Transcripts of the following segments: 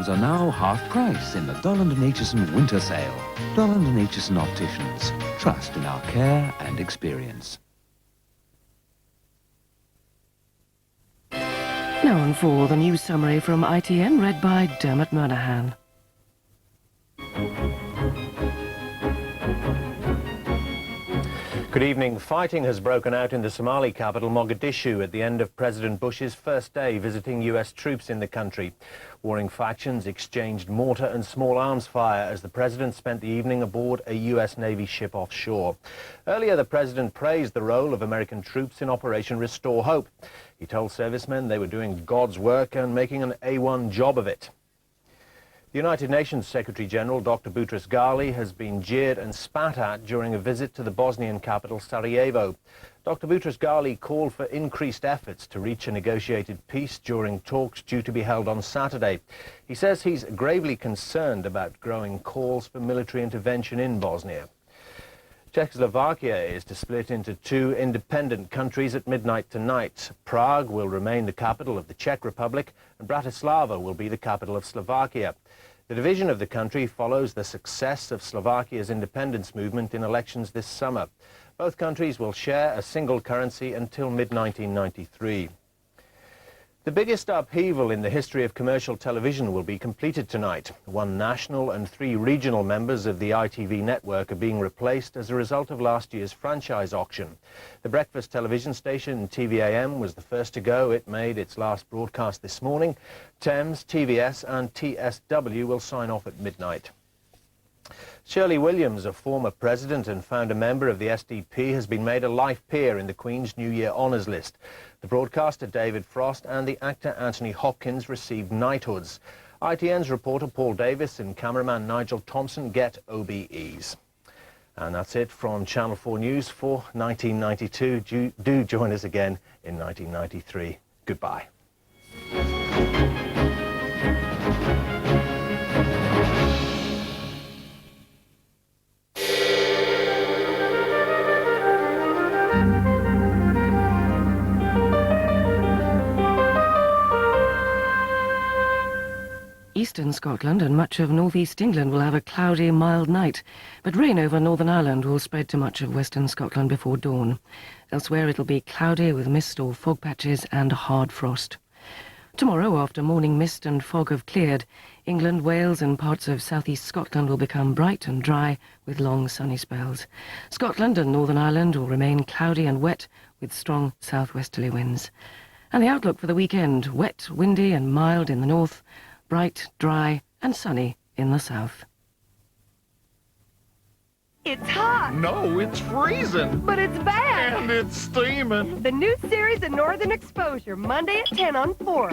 items are now half price in the Dolland & Aitchison winter sale. Dolland & Aitchison Opticians. Trust in our care and experience. Now on for the news summary from ITN, read by Dermot Murnaghan. Good evening. Fighting has broken out in the Somali capital, Mogadishu, at the end of President Bush's first day visiting U.S. troops in the country. Warring factions exchanged mortar and small arms fire as the president spent the evening aboard a U.S. Navy ship offshore. Earlier, the president praised the role of American troops in Operation Restore Hope. He told servicemen they were doing God's work and making an A1 job of it. The United Nations Secretary-General, Dr. Boutros Ghali, has been jeered and spat at during a visit to the Bosnian capital, Sarajevo. Dr. Boutros Ghali called for increased efforts to reach a negotiated peace during talks due to be held on Saturday. He says he's gravely concerned about growing calls for military intervention in Bosnia. Czechoslovakia is to split into two independent countries at midnight tonight. Prague will remain the capital of the Czech Republic, and Bratislava will be the capital of Slovakia. The division of the country follows the success of Slovakia's independence movement in elections this summer. Both countries will share a single currency until mid-1993. The biggest upheaval in the history of commercial television will be completed tonight. 1 national and 3 regional members of the ITV network are being replaced as a result of last year's franchise auction. The breakfast television station TVAM was the first to go. It made its last broadcast this morning. Thames, TVS and TSW will sign off at midnight. Shirley Williams, a former president and founder member of the SDP, has been made a life peer in the Queen's New Year Honours List. The broadcaster David Frost and the actor Anthony Hopkins received knighthoods. ITN's reporter Paul Davis and cameraman Nigel Thompson get OBEs. And that's it from Channel 4 News for 1992. Do join us again in 1993. Goodbye. Eastern Scotland and much of northeast England will have a cloudy, mild night, but rain over Northern Ireland will spread to much of western Scotland before dawn. Elsewhere it'll be cloudy with mist or fog patches and hard frost. Tomorrow, after morning mist and fog have cleared, England, Wales and parts of southeast Scotland will become bright and dry with long sunny spells. Scotland and Northern Ireland will remain cloudy and wet with strong southwesterly winds. And the outlook for the weekend: wet, windy and mild in the north, bright, dry and sunny in the south. It's hot! No, it's freezing! But it's bad! And it's steaming! The new series of Northern Exposure, Monday at 10 on 4.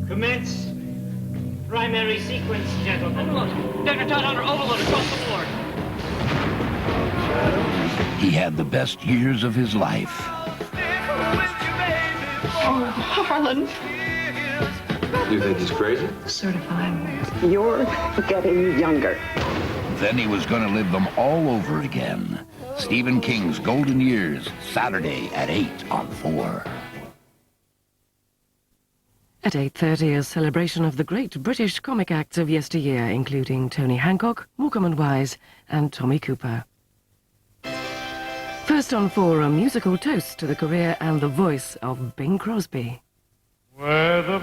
Commence primary sequence, gentlemen. Dr. Todd Hunter, overload across the board. He had the best years of his life. Oh, Harlan. You think he's crazy? Certified. You're getting younger. Then he was going to live them all over again. Stephen King's Golden Years, Saturday at 8 on 4. At 8:30, a celebration of the great British comic acts of yesteryear, including Tony Hancock, Morecambe and Wise and Tommy Cooper. First on 4, a musical toast to the career and the voice of Bing Crosby. Where the